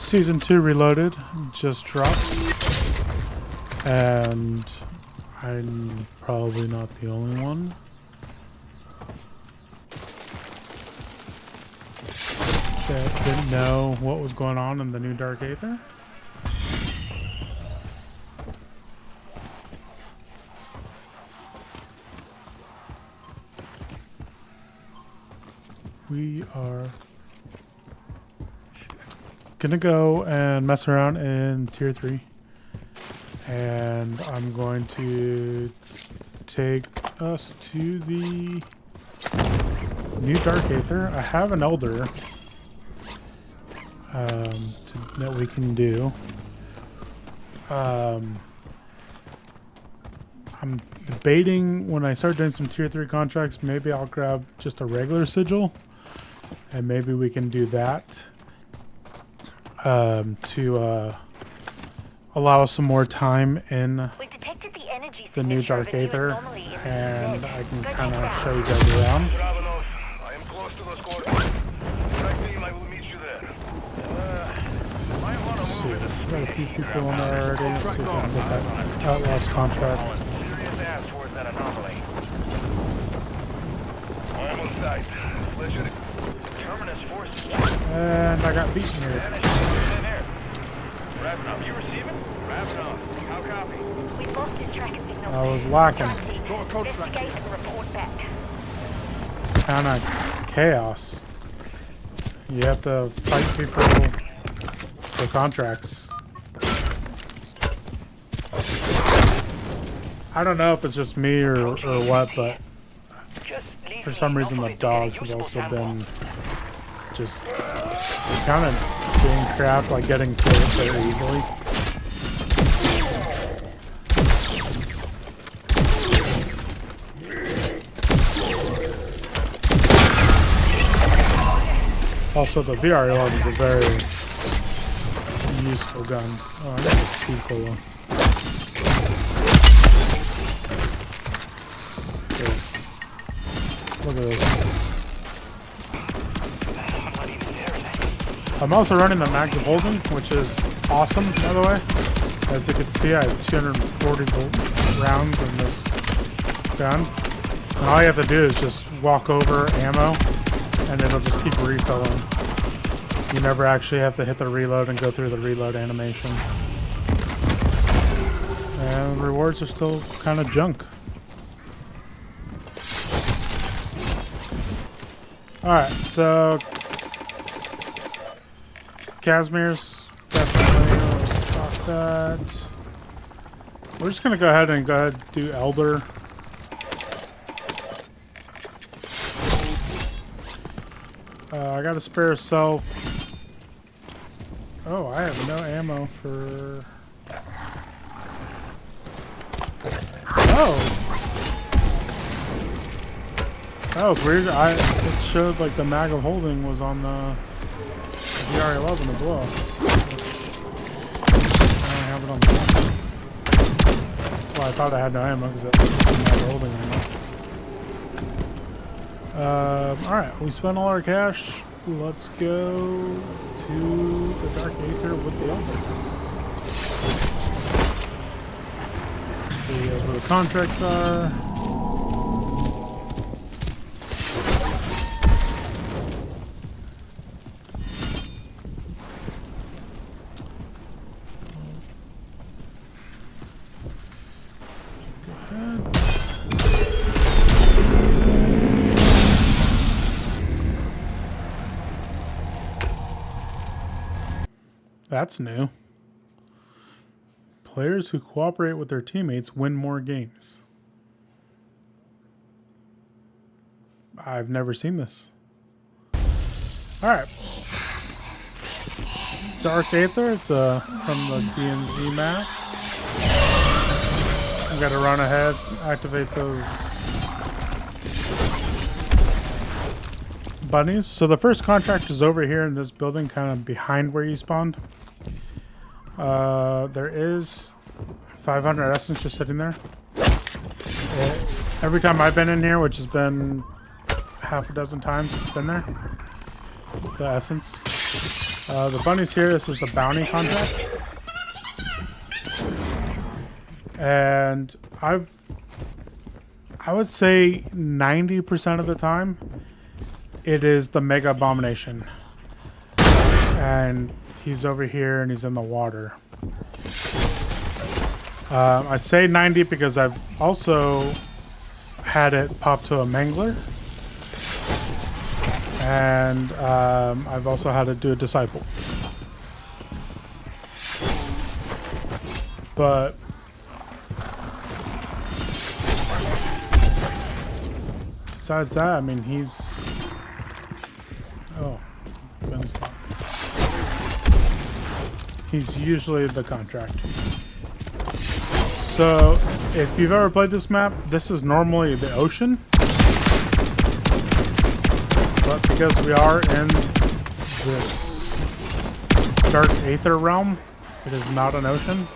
Season 2 Reloaded just dropped, and I'm probably not the only one. That didn't know what was going on in the new Dark Aether. We are gonna go and mess around in tier 3, and I'm going to take us to the new Dark Aether. I have an Elder that we can do. I'm debating when I start doing some tier 3 contracts, maybe I'll grab just a regular Sigil, and maybe we can do that to allow us some more time in the new Dark Aether, and I can kind of show you guys around. I am close to those coordinates. Direct team, I will meet you there. We've got a few people in there already. Let's see if we can get that Outlaws contract. Serious ass towards that anomaly. I am on site. Pleasure. Terminus forces. And I got beaten here. Wrapping up. You receiving? Wrapping up. How copy? We've lost his tracking signal. I was lacking. Investigate and report back. Kind of chaos. You have to fight people for contracts. I don't know if it's just me or what, but for some reason the dogs have also been just kind of being crap, like getting killed very easily. Also, the VR11 is a very useful gun. Oh, I got a speed cola. Look at this. I'm also running the Mags of Holding, which is awesome, by the way. As you can see, I have 240 rounds in this gun. And all you have to do is just walk over ammo, and it'll just keep refilling. You never actually have to hit the reload and go through the reload animation. And rewards are still kind of junk. Alright, so Casimir's definitely, let's stop that. We're just gonna go ahead and do Elder. I got a spare self. Oh, I have no ammo for... Oh! That was weird. It showed like the Mag of Holding was on the VR11 as well. I don't have it on the map. Well, I thought I had no ammo because that was the Mag of Holding ammo. Alright, we spent all our cash. Let's go to the Dark Aether with the Elder. See where the contracts are. That's new. Players who cooperate with their teammates win more games. I've never seen this. Alright. Dark Aether, it's from the DMZ map. I gotta run ahead, activate those bunnies. So the first contract is over here in this building, kind of behind where you spawned. There is 500 essence just sitting there. Every time I've been in here, which has been half a dozen times, it's been there. The essence. The bunnies here, this is the bounty contract. And I would say 90% of the time, it is the Mega Abomination. And he's over here and he's in the water. I say 90 because I've also had it pop to a Mangler. And I've also had to do a Disciple. But besides that, I mean, he's... Oh, gun's not. He's usually the contract. So, if you've ever played this map, this is normally the ocean. But because we are in this dark Aether realm, it is not an ocean.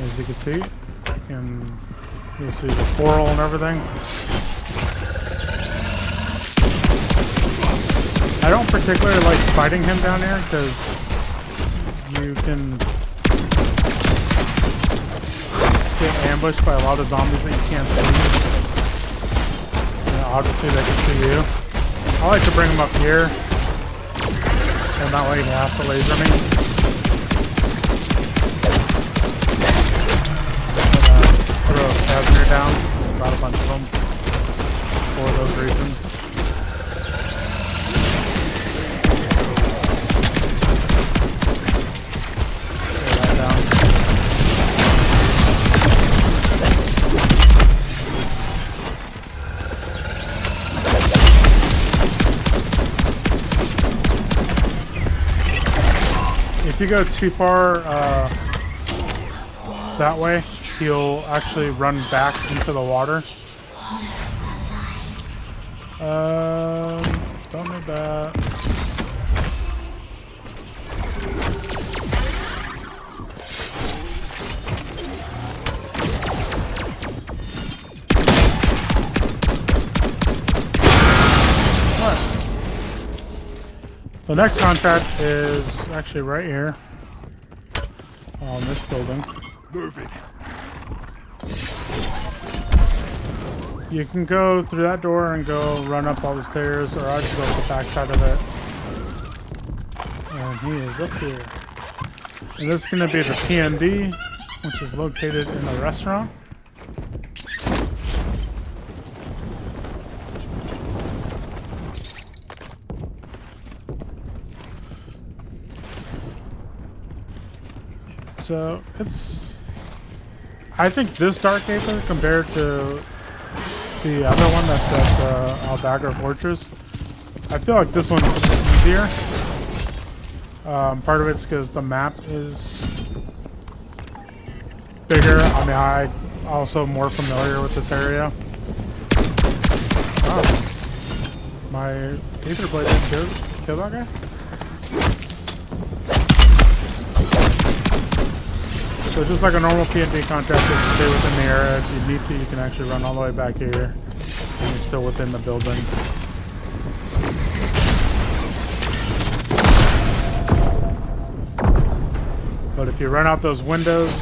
As you can see, and you'll see the coral and everything. I don't particularly like fighting him down here because you can get ambushed by a lot of zombies that you can't see. And obviously they can see you. I like to bring them up here, and that way he has to laser me. Throw a Casimir down, about a bunch of them, for those reasons. Throw that down. If you go too far that way, he'll actually run back into the water. Don't need that. What? The next contract is actually right here on this building. Move it. You can go through that door and go run up all the stairs, or I just go up the back side of it. And he is up here. And this is going to be the TND, which is located in the restaurant. So it's... I think this Dark Aether compared to the other one that's at Albagra Fortress, I feel like this one's easier. Part of it's because the map is bigger. I mean, I'm also more familiar with this area. Oh, my Aether Blade didn't kill that guy? So just like a normal P&D contract, if you stay within the area, if you need to, you can actually run all the way back here, and you're still within the building. But if you run out those windows,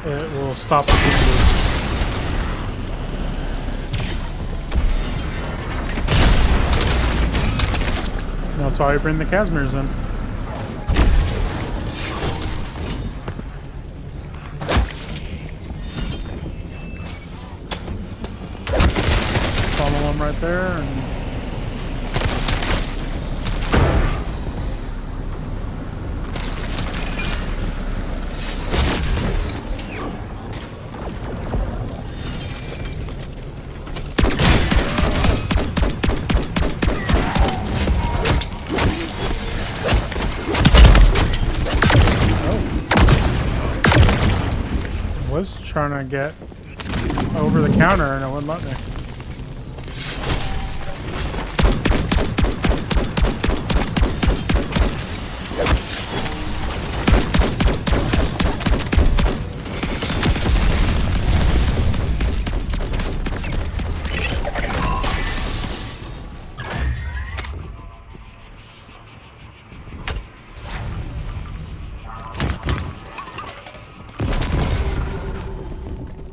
it will stop the people. That's why you bring the Casimirs in. Right there, and was trying to get over the counter and it wouldn't let me.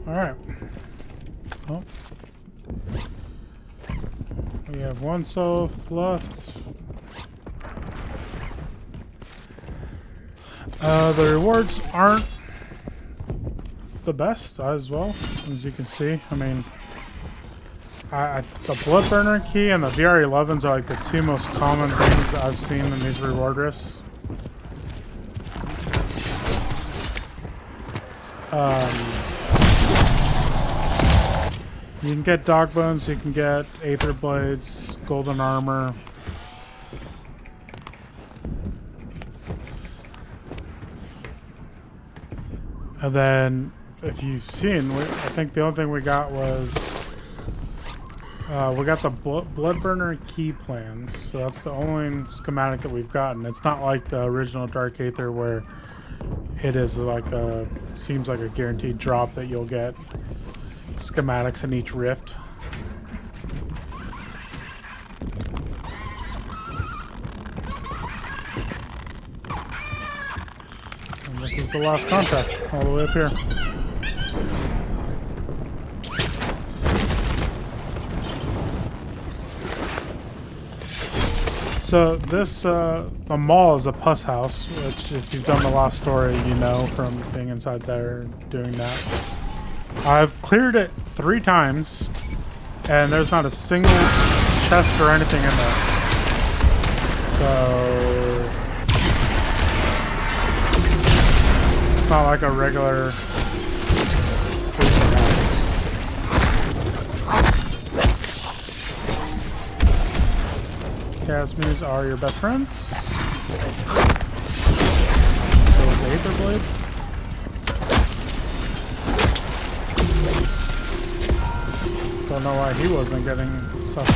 Alright. Oh. We have one self left. The rewards aren't the best as well, as you can see. I mean, the blood burner key and the VR11s are like the two most common things I've seen in these reward rifts. You can get dog bones, you can get Aether blades, golden armor. And then, if you've seen, I think the only thing we got was we got the blood burner key plans. So that's the only schematic that we've gotten. It's not like the original Dark Aether where it is like seems like a guaranteed drop that you'll get schematics in each rift. And this is the last contract, all the way up here. So this, the mall is a pus house, which if you've done the last story, you know from being inside there and doing that. I've cleared it 3 times, and there's not a single chest or anything in there. So it's not like a regular prison house. Casmus are your best friends. So is the Aether blade. Don't know why he wasn't getting sucked in.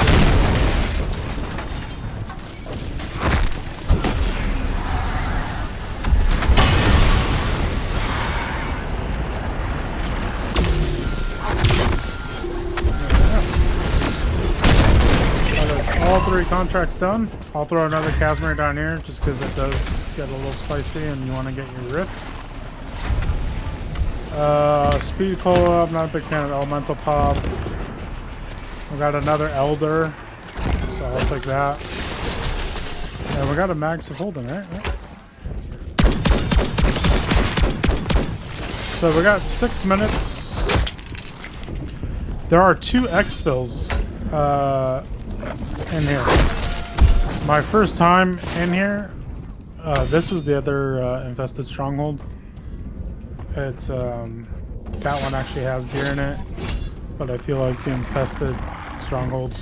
All 3 contracts done. I'll throw another Casimir down here just because it does get a little spicy and you want to get your rift. Speed cola, I'm not a big fan of elemental pop. We got another Elder, so I'll take that. And we got a Mags of Holding, right? So we got 6 minutes. There are 2 exfils in here. My first time in here. This is the other infested stronghold. It's that one actually has gear in it, but I feel like the infested strongholds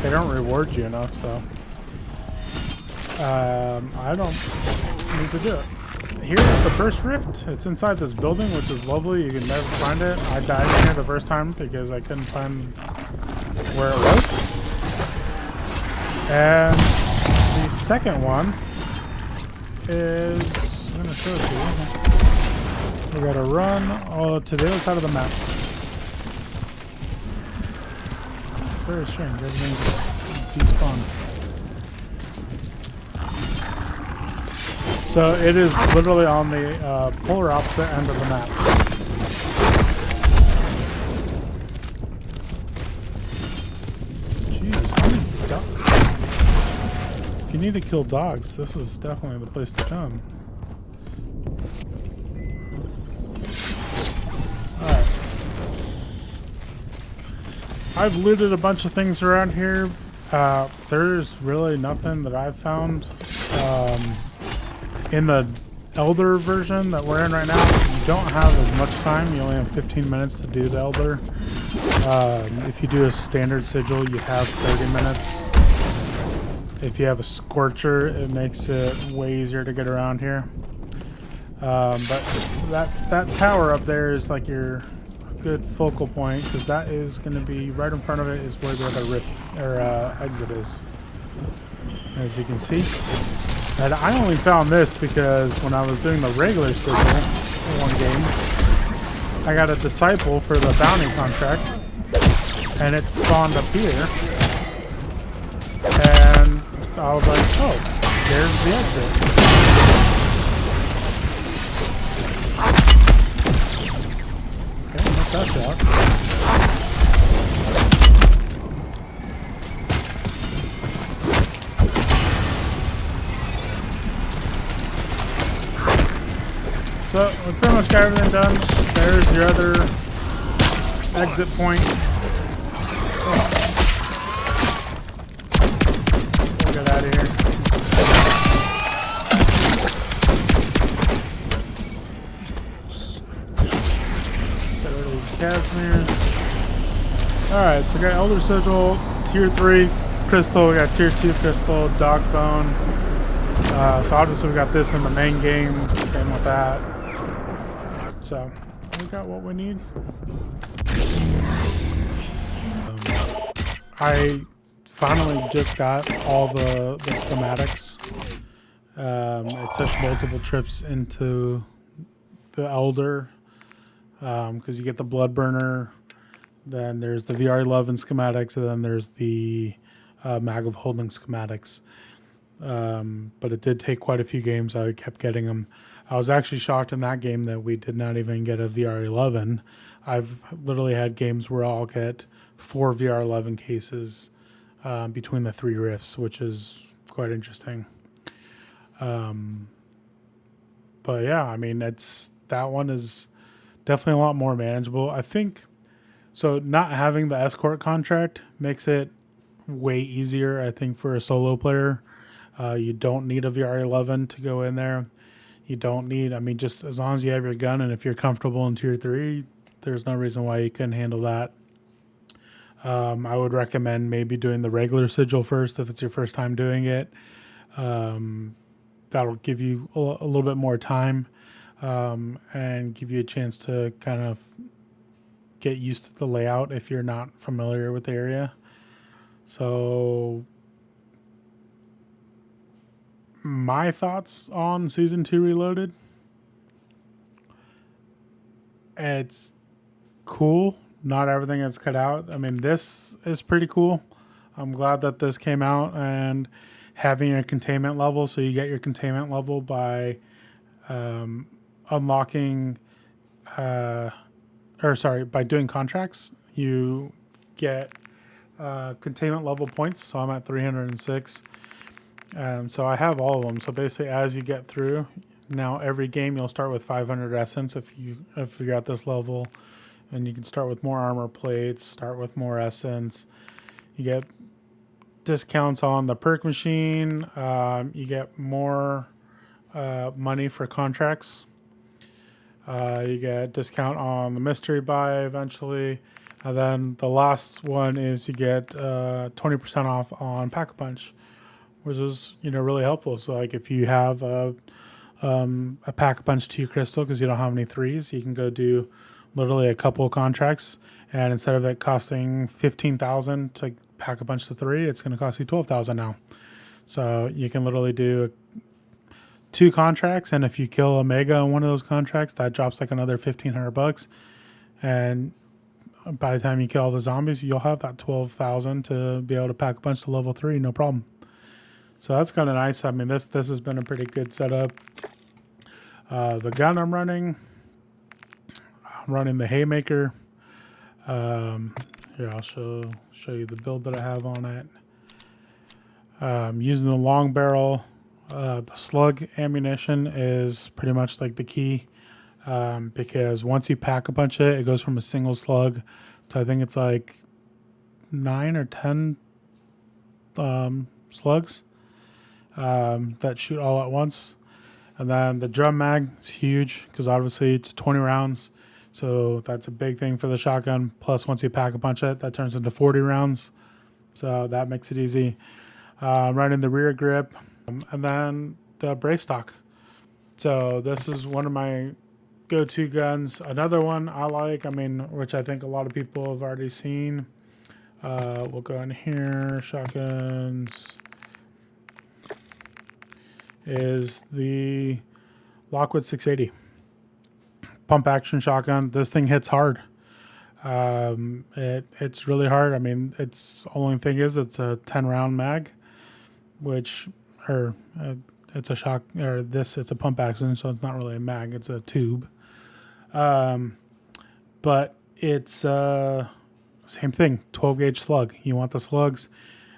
they don't reward you enough, so I don't need to do it. Here is the first rift. It's inside this building, which is lovely. You can never find it. I died in here the first time because I couldn't find where it was. And the second one is, I'm going to show it to you. We got to run all to the other side of the map. Very strange. Everything just despawned. So it is literally on the polar opposite end of the map. Jeez, how many dogs? If you need to kill dogs, this is definitely the place to come. Alright. I've looted a bunch of things around here. There's really nothing that I've found. In the Elder version that we're in right now, you don't have as much time. You only have 15 minutes to do the Elder. If you do a standard Sigil, you have 30 minutes. If you have a Scorcher, it makes it way easier to get around here. But that tower up there is like your good focal point, because that is going to be right in front of it is where the other exit is, as you can see. And I only found this because when I was doing the regular Sigil in one game, I got a disciple for the bounty contract, and it spawned up here. And I was like, oh, there's the exit. that shot. So we pretty much got everything done. There's your other exit point. We'll get out of here. Get rid of these Casimir's. Alright, so we got Elder Sigil, tier 3 crystal, we got tier 2 crystal, dog bone. So obviously we got this in the main game, same with that. So we got what we need. I finally just got all the schematics. I took multiple trips into the Elder because you get the blood burner, then there's the VR11 schematics, and then there's the mag of holding schematics. But it did take quite a few games. I kept getting them. I was actually shocked in that game that we did not even get a VR11. I've literally had games where I'll get 4 VR11 cases between the 3 rifts, which is quite interesting. But yeah, I mean, that one is definitely a lot more manageable. I think so. Not having the escort contract makes it way easier, I think, for a solo player. You don't need a VR11 to go in there. You don't need, I mean, just as long as you have your gun and if you're comfortable in tier 3, there's no reason why you couldn't handle that. I would recommend maybe doing the regular sigil first if it's your first time doing it. That'll give you a little bit more time and give you a chance to kind of get used to the layout if you're not familiar with the area. So my thoughts on Season 2 Reloaded. It's cool. Not everything is cut out. I mean, this is pretty cool. I'm glad that this came out and having a containment level. So you get your containment level by unlocking, by doing contracts. You get containment level points. So I'm at 306. So I have all of them. So basically, as you get through, now every game you'll start with 500 essence if you're at this level, and you can start with more armor plates, start with more essence. You get discounts on the perk machine. You get more money for contracts. You get discount on the mystery buy eventually, and then the last one is you get 20% off on Pack-a-Punch, which is really helpful. So like if you have a Pack-a-Punch 2 crystal because you don't have any 3s, you can go do literally a couple of contracts, and instead of it costing 15,000 to Pack-a-Punch to 3, it's going to cost you 12,000 now. So you can literally do 2 contracts, and if you kill a mega on one of those contracts, that drops like another $1,500, and by the time you kill all the zombies, you'll have that 12,000 to be able to Pack-a-Punch to level 3, no problem. So that's kind of nice. I mean, this has been a pretty good setup. The gun I'm running the Haymaker. Here, I'll show you the build that I have on it. Using the long barrel. The slug ammunition is pretty much like the key, because once you Pack-a-Punch it goes from a single slug to I think it's like 9 or 10 slugs that shoot all at once. And then the drum mag is huge because obviously it's 20 rounds. So that's a big thing for the shotgun. Plus, once you Pack-a-Punch it, that turns into 40 rounds. So that makes it easy. Right in the rear grip. And then the brace stock. So this is one of my go-to guns. Another one I like, which I think a lot of people have already seen. We'll go in here. Shotguns. Is the Lockwood 680. Pump action shotgun. This thing hits hard. It's really hard. I mean, it's only thing is it's a 10 round mag, it's a it's a pump action, so it's not really a mag. It's a tube. But It's same thing, 12 gauge slug. You want the slugs.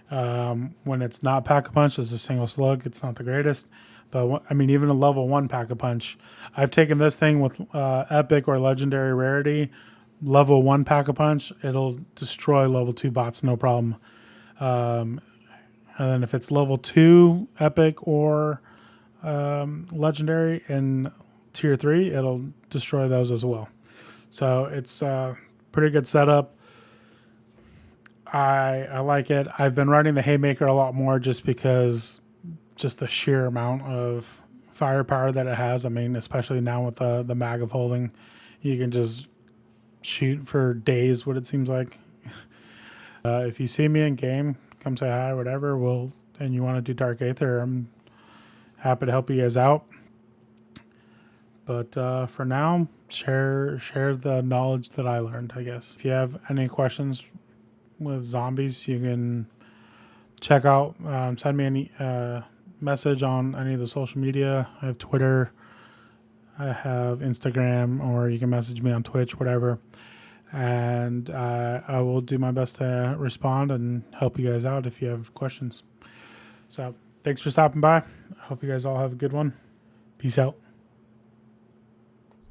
When it's not pack-a-punch, it's a single slug. It's not the greatest. But I mean, even a level 1 pack-a-punch. I've taken this thing with epic or legendary rarity. Level 1 pack-a-punch, it'll destroy level 2 bots, no problem. And then if it's level 2 epic or legendary in tier 3, it'll destroy those as well. So it's a pretty good setup. I like it. I've been running the Haymaker a lot more just because just the sheer amount of firepower that it has. I mean, especially now with the mag of holding, you can just shoot for days, what it seems like. If you see me in game, come say hi, whatever. And you want to do Dark Aether, I'm happy to help you guys out. But for now, share the knowledge that I learned, I guess. If you have any questions with zombies, you can check out, send me any message on any of the social media. I have Twitter, I have Instagram, or you can message me on Twitch, whatever. And I will do my best to respond and help you guys out if you have questions. So thanks for stopping by. I hope you guys all have a good one. Peace out.